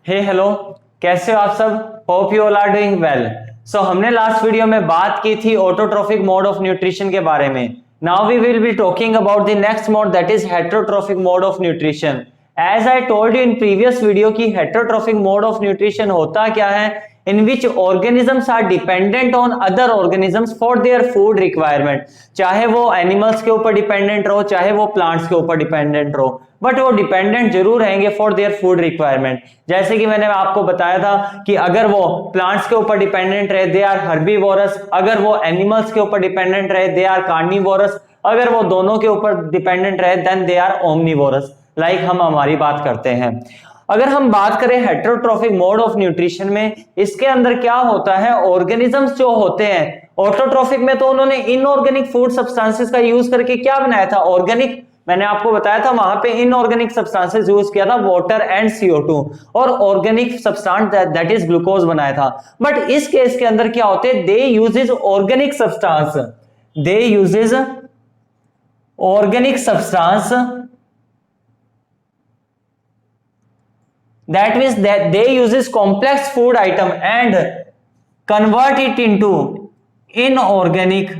हे hello, कैसे हो आप सब? Hope you all are doing well. So हमने लास्ट वीडियो में बात की थी ऑटोट्रोफिक मोड ऑफ न्यूट्रिशन के बारे में। Now we will be talking about the next mode, that is heterotrophic mode of nutrition. As I told you in previous video की heterotrophic mode of nutrition होता क्या है? in which organisms are dependent on other organisms for their food requirement। चाहे वो animals के ऊपर dependent रहो, चाहे वो प्लांट्स के ऊपर डिपेंडेंट रहो, बट वो डिपेंडेंट जरूर रहेंगे फॉर देयर फूड रिक्वायरमेंट। जैसे कि मैंने आपको बताया था कि अगर वो प्लांट्स के ऊपर डिपेंडेंट रहे दे आर हर्बीवोरस, अगर वो एनिमल्स के ऊपर डिपेंडेंट रहे दे आर कार्निवोरस, अगर वो दोनों के ऊपर डिपेंडेंट रहे then they are omnivorous. Like हम हमारी बात करते हैं। अगर हम बात करें हेटेरोट्रोफिक मोड ऑफ न्यूट्रिशन में, इसके अंदर क्या होता है, ऑर्गेनिजम्स जो होते हैं, ऑटोट्रोफिक में तो उन्होंने इनऑर्गेनिक फूड सब्सटेंसेस का यूज करके क्या बनाया था, ऑर्गेनिक। मैंने आपको बताया था वहां पे इनऑर्गेनिक सब्सटेंसेस यूज किया था, वाटर एंड CO2, और organic substance that is glucose बनाया था। बट इस केस के अंदर क्या होते हैं, they uses organic substance, they uses organic substance, that means that they uses complex food item and convert it into inorganic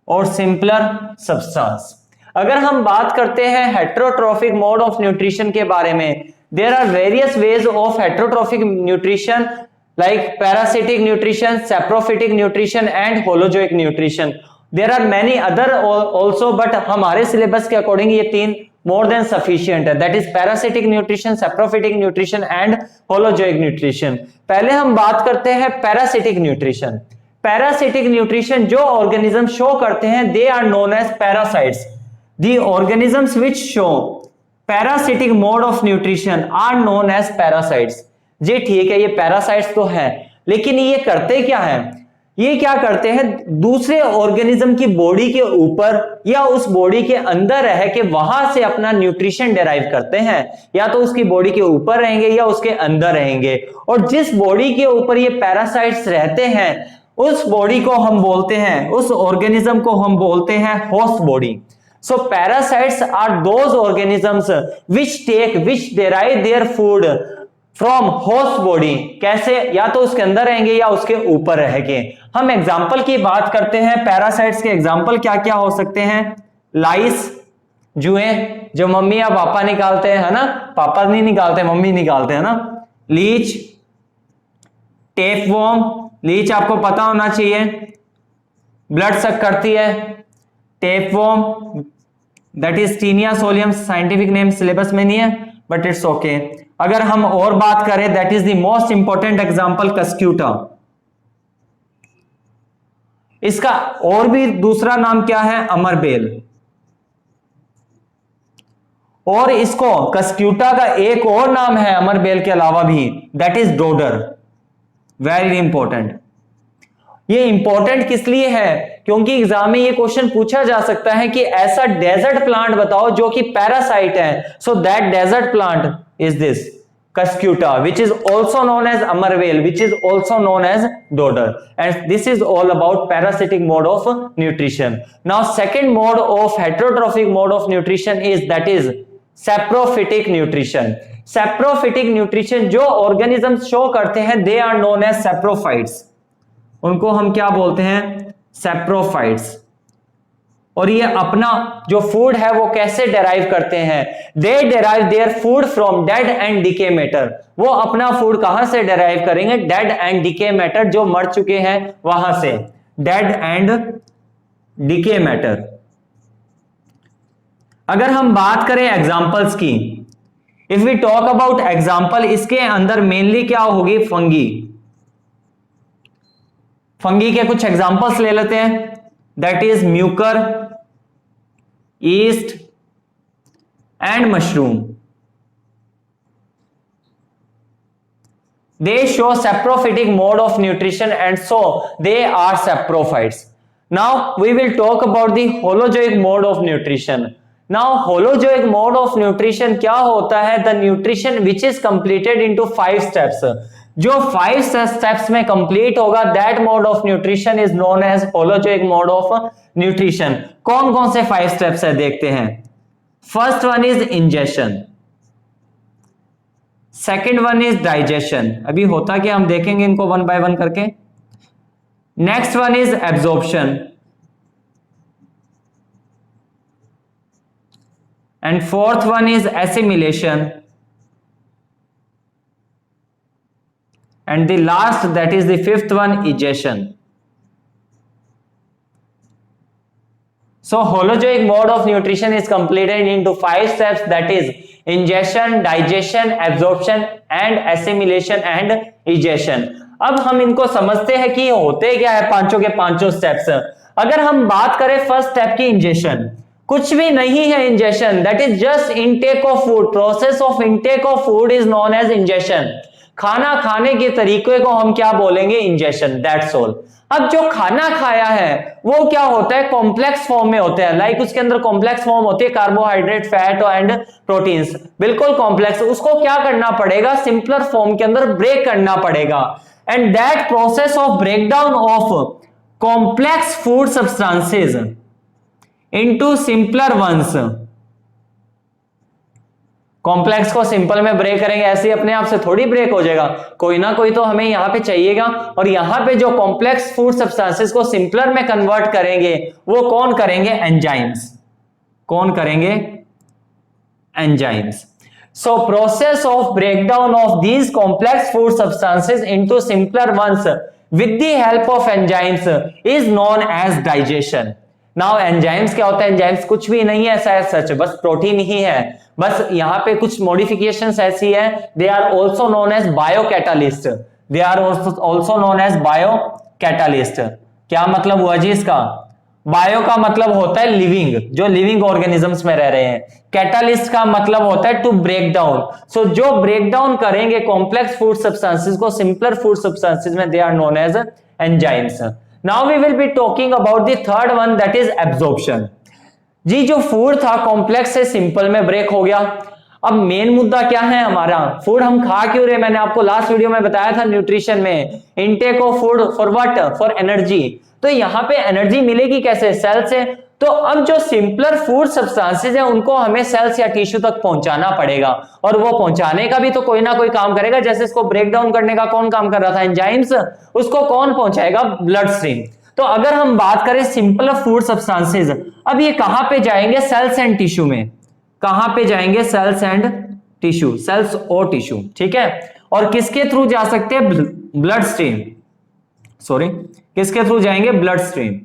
और simpler substance। अगर हम बात करते हैं हेटेरोट्रोफिक मोड ऑफ न्यूट्रिशन के बारे में, there are various ways of heterotrophic nutrition like parasitic nutrition, saprophytic nutrition and holozoic nutrition। there are many other also, but हमारे सिलेबस के अकॉर्डिंग ये तीन more than sufficient है, that is parasitic nutrition, saprophytic nutrition and holozoic nutrition। पहले हम बात करते हैं parasitic nutrition। parasitic nutrition जो organism शो करते हैं they are known as parasites। the organisms which show parasitic mode of nutrition are known as parasites। जी ठीक है, ये parasites तो है, लेकिन ये करते क्या है, ये क्या करते हैं, दूसरे ऑर्गेनिज्म की बॉडी के ऊपर या उस बॉडी के अंदर रह के वहां से अपना न्यूट्रिशन डेराइव करते हैं। या तो उसकी बॉडी के ऊपर रहेंगे या उसके अंदर रहेंगे, और जिस बॉडी के ऊपर ये पैरासाइट्स रहते हैं उस बॉडी को हम बोलते हैं, उस ऑर्गेनिज्म को हम बोलते हैं host body. So parasites are those organisms which derive their food from host body. कैसे? या तो उसके अंदर रहेंगे या उसके ऊपर रहेंगे। हम एग्जाम्पल की बात करते हैं, पैरासाइट्स के एग्जाम्पल क्या क्या हो सकते हैं, लाइस, जुए जो मम्मी या पापा निकालते हैं, है ना, पापा नहीं निकालते मम्मी निकालते हैं ना, लीच, टेपवॉर्म, लीच आपको पता होना चाहिए ब्लड सक करती है, tapeworm that is Taenia solium, scientific name syllabus में नहीं है बट इट्स ओके। अगर हम और बात करें, that is the most important example Cuscuta. इसका और भी दूसरा नाम क्या है, अमरबेल। और इसको कस्क्यूटा का एक और नाम है अमरबेल के अलावा भी, that is dodder. Very important. ये इंपॉर्टेंट किस लिए है, क्योंकि एग्जाम में ये क्वेश्चन पूछा जा सकता है कि ऐसा डेजर्ट प्लांट बताओ जो कि पैरासाइट है। So that desert plant is this Cuscuta, which is also known as Amarvale, which is also known as Dodder, and this is all about parasitic mode of nutrition। Now second mode of heterotrophic mode of nutrition is that is saprophytic nutrition। saprophytic nutrition जो organisms show करते हैं they are known as saprophytes, उनको हम क्या बोलते हैं, saprophytes। और ये अपना जो फूड है वो कैसे डेराइव करते हैं, they derive their food from dead and decay matter. वो अपना फूड कहां से डेराइव करेंगे, डेड एंड डिके मैटर जो मर चुके हैं वहां से, डेड एंड डिके मैटर। अगर हम बात करें एग्जांपल्स की, if we talk about example, इसके अंदर मेनली क्या होगी, फंगी। फंगी के कुछ एग्जांपल्स ले लेते हैं, that is Mucor, yeast and mushroom। they show saprophytic mode of nutrition and so they are saprophytes। now we will talk about the holozoic mode of nutrition। now holozoic mode of nutrition क्या होता है, the nutrition which is completed into 5 steps। जो 5 steps में complete होगा, that mode of nutrition is known as holozoic mode of nutrition. कौन कौन से 5 steps है देखते हैं। First one is ingestion, second one is digestion, अभी होता क्या हम देखेंगे इनको वन बाय वन करके। Next one is absorption and fourth one is assimilation and the last, that is the fifth one, egestion. So holozoic mode of nutrition is completed into 5 steps, that is ingestion, digestion, absorption and assimilation and egestion. अब हम इनको समझते हैं कि होते क्या है पांचों के पांचों स्टेप्स। अगर हम बात करें फर्स्ट स्टेप की, इंजेशन, कुछ भी नहीं है ingestion, that is just intake of food. Process of intake of food is known as ingestion. खाना खाने के तरीके को हम क्या बोलेंगे, इंजेशन, दैट्स ऑल। अब जो खाना खाया है वो क्या होता है, कॉम्प्लेक्स फॉर्म में होते हैं, लाइक उसके अंदर कॉम्प्लेक्स फॉर्म होती है, कार्बोहाइड्रेट, फैट एंड प्रोटीन्स, बिल्कुल कॉम्प्लेक्स। उसको क्या करना पड़ेगा, सिंपलर फॉर्म के अंदर ब्रेक करना पड़ेगा। And that process of breakdown of complex food substances into simpler ones, complex को सिंपल में ब्रेक करेंगे, ऐसे अपने आप से थोड़ी ब्रेक हो जाएगा, कोई ना कोई तो हमें यहां पे चाहिएगा। और यहां पे जो कॉम्प्लेक्स फूड सब्सटेंसेस को सिंपलर में कन्वर्ट करेंगे वो कौन करेंगे, एंजाइम्स। कौन करेंगे, enzymes. So process of breakdown of these complex food substances into simpler ones with the help of enzymes is known as digestion. Now enzymes क्या होता है, एंजाइम्स कुछ भी नहीं है सच, बस प्रोटीन ही है, बस यहाँ पे कुछ मॉडिफिकेशंस ऐसी है। They are also known as biocatalyst, they are also known as biocatalyst. क्या मतलब हुआ जी इसका, बायो का मतलब होता है लिविंग, जो लिविंग ऑर्गेनिजम्स में रह रहे हैं। कैटालिस्ट का मतलब होता है टू ब्रेक डाउन। सो जो ब्रेक डाउन करेंगे कॉम्प्लेक्स फूड सब्सटेंसेस को सिंपलर फूड सब्सटेंसेस में, they are known as enzymes. Now we will be talking about the third one, that is absorption. जी जो फूड था कॉम्प्लेक्स से simple में break हो गया। अब मेन मुद्दा क्या है हमारा, फूड हम खा क्यों रहे, मैंने आपको लास्ट वीडियो में बताया था न्यूट्रिशन में, intake of food for what, for energy. तो यहाँ पे एनर्जी मिलेगी कैसे, सेल से। तो अब जो सिंपलर फूड सब्सटेंसेस है उनको हमें सेल्स या टिश्यू तक पहुंचाना पड़ेगा, और वो पहुंचाने का भी तो कोई ना कोई काम करेगा। जैसे इसको ब्रेक डाउन करने का कौन काम कर रहा था, एंजाइम्स, उसको कौन पहुंचाएगा, ब्लड स्ट्रीम। तो अगर हम बात करें सिंपल फूड सब्सटेंसेस, अब ये कहां पे जाएंगे, सेल्स एंड टिश्यू में। कहां पे जाएंगे, सेल्स एंड टिश्यू, सेल्स और टिश्यू, ठीक है। और किसके थ्रू जा सकते हैं, ब्लड स्ट्रीम, सॉरी किसके थ्रू जाएंगे, blood stream.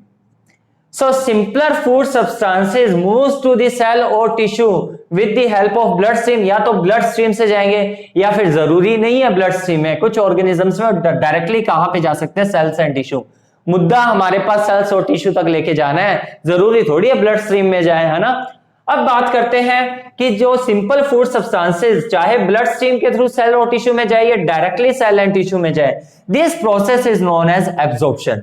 So simpler food substances moves to the cell और tissue with the help of blood stream. या तो ब्लड स्ट्रीम से जाएंगे, या फिर जरूरी नहीं है ब्लड स्ट्रीम में, कुछ ऑर्गेनिजम्स में डायरेक्टली कहां पे जा सकते हैं, सेल्स एंड टिश्यू। मुद्दा हमारे पास सेल्स और टिश्यू तक लेके जाना है, जरूरी थोड़ी है ब्लड स्ट्रीम में जाए, है ना। अब बात करते हैं कि जो सिंपल फूड सब्सटेंसेस चाहे ब्लड स्ट्रीम के थ्रू सेल और टिश्यू में जाए या डायरेक्टली सेल एंड टिश्यू में जाए, this process is known as absorption.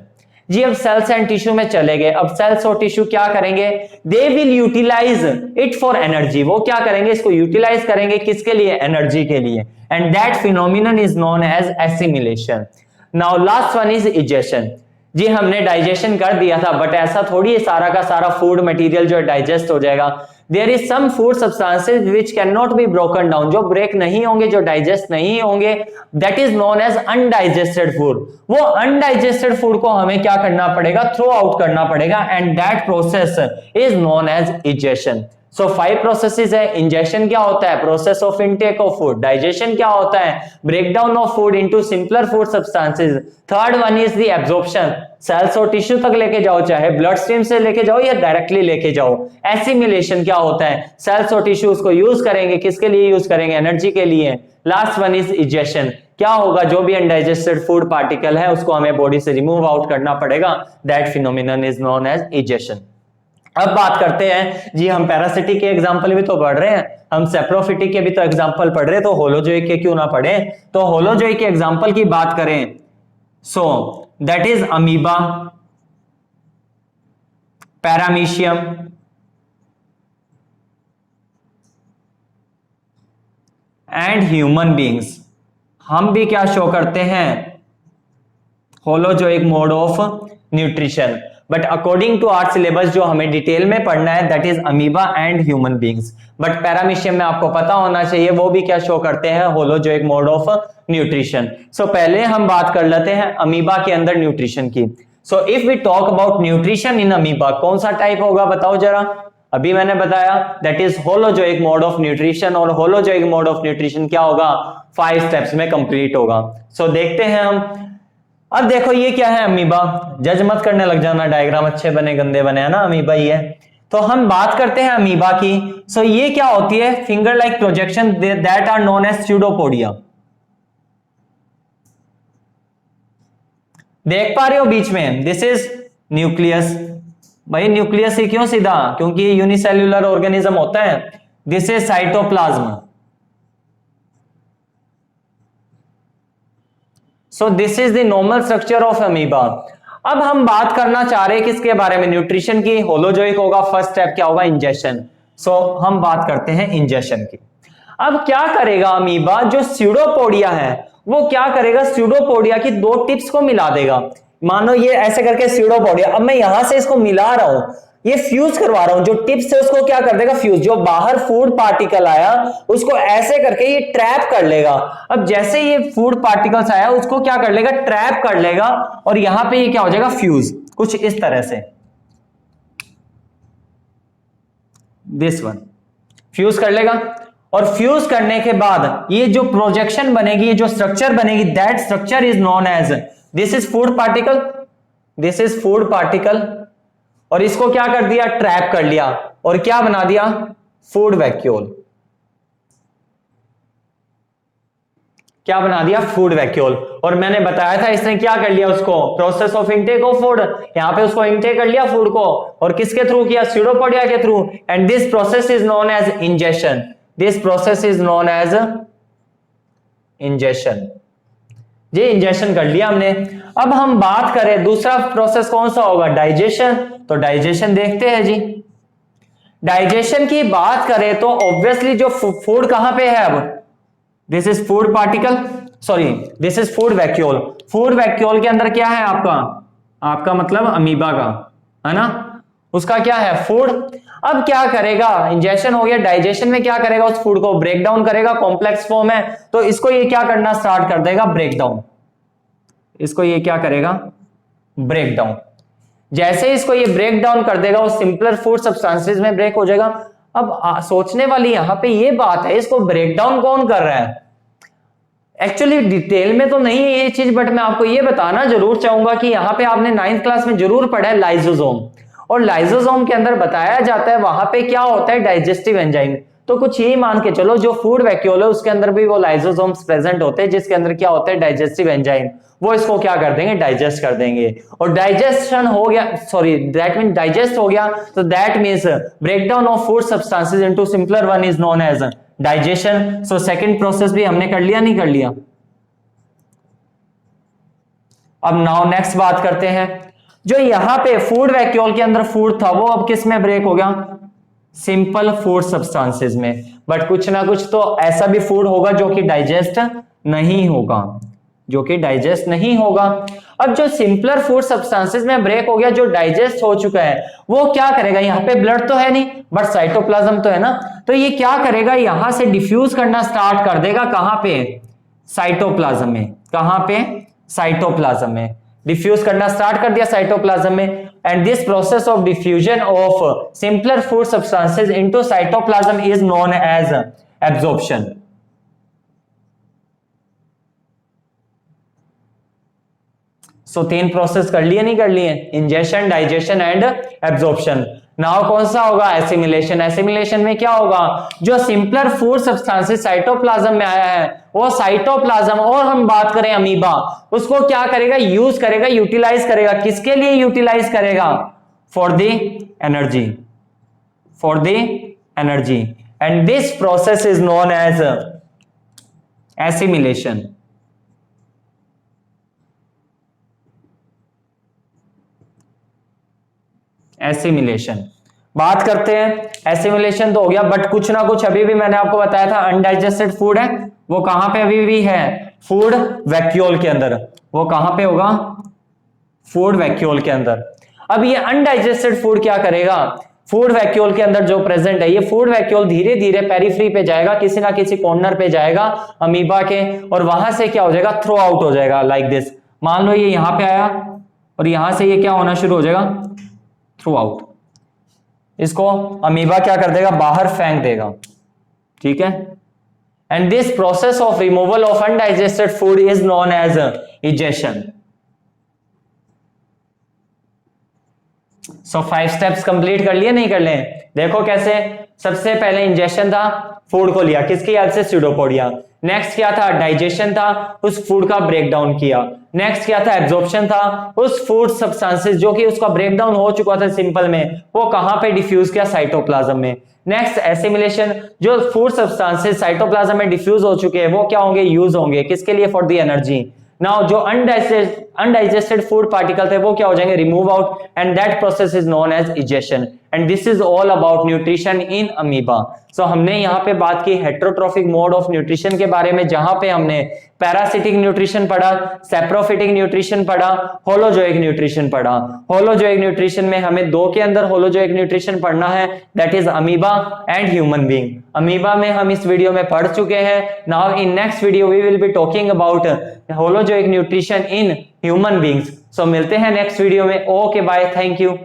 जी अब सेल्स एंड टिश्यू में चले गए, अब सेल्स और टिश्यू क्या करेंगे, they will utilize it for energy. वो क्या करेंगे, इसको यूटिलाइज करेंगे, किसके लिए, एनर्जी के लिए। And that phenomenon is known as assimilation. Now last one is egestion. जी हमने डाइजेशन कर दिया था, बट ऐसा थोड़ी है सारा का सारा फूड मटेरियल जो है डाइजेस्ट हो जाएगा। There is some food substances which can not be broken down, जो ब्रेक नहीं होंगे, जो डाइजेस्ट नहीं होंगे, that is known as undigested food. वो अनडाइजेस्टेड फूड को हमें क्या करना पड़ेगा, थ्रो आउट करना पड़ेगा, and that process is known as egestion. So 5 processes है। इंजेक्शन क्या होता है, process of intake of food. Digestion क्या होता है, breakdown of food into simpler food substances. Third one is the absorption, cells और टिश्यू तक लेके जाओ, चाहे ब्लड स्ट्रीम से लेके जाओ या डायरेक्टली लेके जाओ। एसिमिलेशन क्या होता है, सेल्स और टिश्यू उसको यूज करेंगे, किसके लिए यूज करेंगे, एनर्जी के लिए। लास्ट वन इज इजेशन, क्या होगा, जो भी अनडाइजेस्टेड फूड पार्टिकल है उसको हमें बॉडी से रिमूव आउट करना पड़ेगा, that phenomenon is known as egestion. अब बात करते हैं जी, हम पैरासिटिक के एग्जांपल भी तो पढ़ रहे हैं, हम सेप्रोफिटिक के भी तो एग्जांपल पढ़ रहे हैं, तो होलोजोइक के क्यों ना पढ़े। तो होलोजोइक के एग्जांपल की बात करें, so that is amoeba, paramecium and human beings. हम भी क्या शो करते हैं, holozoic mode of nutrition. But according to our syllabus जो हमें डिटेल में पढ़ना है that is amoeba and human beings. But paramecium में आपको पता होना चाहिए वो भी क्या शो करते हैं, होलोजोइक मोड ऑफ न्यूट्रिशन। सो पहले हम बात कर लेते हैं अमीबा के अंदर न्यूट्रिशन की। So if we talk about nutrition in amoeba, कौन सा टाइप होगा बताओ जरा। अभी मैंने बताया that is holozoic mode of nutrition, और होलोजोइक मोड ऑफ न्यूट्रिशन क्या होगा, 5 स्टेप्स में कंप्लीट होगा। सो देखते हैं हम। अब देखो ये क्या है अमीबा, जज मत करने लग जाना, डायग्राम अच्छे बने गंदे बने, है ना, अमीबा ही है। तो हम बात करते हैं अमीबा की। सो ये क्या होती है, finger like projection that are known as pseudopodia. देख पा रहे हो बीच में, दिस इज न्यूक्लियस। भाई न्यूक्लियस ही क्यों सीधा, क्योंकि ये यूनिसेल्युलर ऑर्गेनिज्म होता है। This is cytoplasm. So this is the normal structure of amoeba. अब हम बात करना चाह रहे हैं किसके बारे में, न्यूट्रिशन की। होलोजोइक होगा, फर्स्ट स्टेप क्या होगा, इंजेक्शन। सो हम बात करते हैं इंजेक्शन की। अब क्या करेगा अमीबा, जो स्यूडोपोडिया है वो क्या करेगा, स्यूडोपोडिया की 2 टिप्स को मिला देगा। मानो ये ऐसे करके स्यूडोपोडिया, अब मैं यहां से इसको मिला रहा हूं, ये फ्यूज करवा रहा हूं, जो टिप्स है उसको क्या कर देगा, फ्यूज। जो बाहर फूड पार्टिकल आया उसको ऐसे करके ये ट्रैप कर लेगा। अब जैसे ये फूड पार्टिकल्स आया उसको क्या कर लेगा, ट्रैप कर लेगा, और यहां पे ये क्या हो जाएगा, फ्यूज, कुछ इस तरह से। दिस वन फ्यूज कर लेगा, और फ्यूज करने के बाद ये जो प्रोजेक्शन बनेगी, ये जो स्ट्रक्चर बनेगी, that structure is known as, this is food particle, this is food particle, और इसको क्या कर दिया, ट्रैप कर लिया, और क्या बना दिया, फूड वैक्यूल। क्या बना दिया, फूड वैक्यूल। और मैंने बताया था इसने क्या कर लिया, उसको process of intake of food, यहां पे उसको इनटेक कर लिया फूड को, और किसके थ्रू किया, स्यूडोपोडिया के through. And this process is known as injection, this process is known as injection. ये इंजेक्शन कर लिया हमने। अब हम बात करें दूसरा प्रोसेस कौन सा होगा, डाइजेशन। तो डाइजेशन देखते हैं जी। डाइजेशन की बात करें तो ऑब्वियसली जो फूड कहां पे है, अब this is food particle, sorry this is food vacuole. Food vacuole के अंदर क्या है आपका मतलब अमीबा का, है ना, उसका क्या है, फूड। अब क्या करेगा, इंजेक्शन हो गया, डाइजेशन में क्या करेगा, उस फूड को ब्रेक डाउन करेगा, कॉम्प्लेक्स फॉर्म है तो इसको ये क्या करना स्टार्ट कर देगा, ब्रेक डाउन। इसको ये क्या करेगा, ब्रेक डाउन। जैसे इसको ये ब्रेक डाउन कर देगा वो सिंपलर फूड सब्सटेंसेस में ब्रेक हो जाएगा। अब सोचने वाली यहां पे ये बात है, इसको ब्रेक डाउन कौन कर रहा है। एक्चुअली डिटेल में तो नहीं है ये चीज, बट मैं आपको ये बताना जरूर चाहूंगा कि यहां पे आपने 9th क्लास में जरूर पढ़ा है लाइसोसोम, और लाइसोसोम के अंदर बताया जाता है वहां पे क्या होता है, डाइजेस्टिव एंजाइम। तो कुछ यही मान के चलो जो फूड वैक्यूल है उसके अंदर भी वो लाइसोसोम्स प्रेजेंट होते हैं, जिसके अंदर क्या होता है, डाइजेस्टिव एंजाइम। वो इसको क्या कर देंगे, डाइजेस्ट कर देंगे। और डाइजेशन हो गया, सॉरी दैट मीन डाइजेस्ट हो गया, तो that means breakdown of food substances into simpler one is known as digestion. So second process भी हमने कर लिया, नहीं कर लिया। अब नाउ नेक्स्ट बात करते हैं, जो यहां पे फूड वैक्यूल के अंदर फूड था वो अब किस में ब्रेक हो गया, सिंपल फूड सब्सटेंसेस में। बट कुछ ना कुछ तो ऐसा भी फूड होगा जो कि डाइजेस्ट नहीं होगा, जो कि डाइजेस्ट नहीं होगा। अब जो सिंपलर फूड सब्सटेंसेस में ब्रेक हो गया, जो डाइजेस्ट हो चुका है, वो क्या करेगा, यहाँ पे ब्लड तो है नहीं बट साइटोप्लाज्म तो है ना, तो ये क्या करेगा, यहां से डिफ्यूज करना स्टार्ट कर देगा, कहां पे, साइटोप्लाज्म में। कहां पे, साइटोप्लाज्म में डिफ्यूज करना स्टार्ट कर दिया, साइटोप्लाज्म में। And this process of diffusion of simpler food substances into cytoplasm is known as absorption. So 3 process कर लिए, नहीं कर लिए, injection, digestion and absorption. Now कौन सा होगा, एसिमिलेशन। एसिमिलेशन में क्या होगा, जो सिंपलर फूड सब्सटेंसेस साइटोप्लाज्म में आया है वो साइटोप्लाज्म, और हम बात करें अमीबा, उसको क्या करेगा, यूज करेगा, यूटिलाइज करेगा। किसके लिए यूटिलाइज करेगा, for the energy, for the energy. And this process is known as assimilation. Assimilation बात करते हैं, एसिमिलेशन तो हो गया, बट कुछ ना कुछ अभी भी मैंने आपको बताया था अनडाइजेस्टेड फूड है, वो कहां पे अभी भी है, फूड वैक्यूल के अंदर। वो कहां पे होगा, फूड वैक्यूल के अंदर। अब ये अनडाइजेस्टेड फूड क्या करेगा, फूड वैक्यूल के अंदर जो प्रेजेंट है, ये फूड वैक्यूल धीरे धीरे पेरिफ्री पे जाएगा, किसी ना किसी कॉर्नर पे जाएगा अमीबा के, और वहां से क्या हो जाएगा, थ्रो आउट हो जाएगा लाइक दिस। मान लो ये यहां पे आया और यहां से ये क्या होना शुरू हो जाएगा, थ्रो आउट। इसको अमीबा क्या कर देगा, बाहर फेंक देगा, ठीक है। And this process of removal of undigested food is known as egestion. So 5 steps complete कर लिए, नहीं कर ले, देखो कैसे। सबसे पहले इंजेक्शन था, फूड को लिया, किसकी हेल्प से, स्यूडोपोडिया। नेक्स्ट क्या था, डाइजेशन था, उस फूड का ब्रेक डाउन किया। नेक्स्ट क्या था, एब्जॉर्प्शन था, उस फूड सब्सटेंसेस जो कि उसका ब्रेक डाउन हो चुका था सिंपल में, वो कहां पे डिफ्यूज किया, साइटोप्लाज्म में। नेक्स्ट एसिमिलेशन, जो फूड सब्सटेंसेस साइटोप्लाज्म में डिफ्यूज हो चुके हैं वो क्या होंगे, यूज होंगे, किसके लिए, फॉर द एनर्जी। नाउ जो अनडाइजेस्टेड फूड पार्टिकल थे वो क्या हो जाएंगे, remove out, and that process is known as egestion. And this is all about nutrition in amoeba. So हमने यहाँ पे बात की हेट्रोट्रोफिक मोड ऑफ न्यूट्रिशन के बारे में, जहां पे हमने पैरासिटिक न्यूट्रिशन पढ़ा, सेप्रोफिटिक न्यूट्रिशन पढ़ा, होलोजोइक न्यूट्रिशन पढ़ा। होलोजोइक न्यूट्रिशन में हमें 2 के अंदर होलोजोइक न्यूट्रिशन पढ़ना है, that is amoeba and human being. Amoeba में हम इस वीडियो में पढ़ चुके हैं। Now in next video we will be talking about holozoic nutrition in human beings. So मिलते हैं नेक्स्ट वीडियो में। Okay bye, thank you.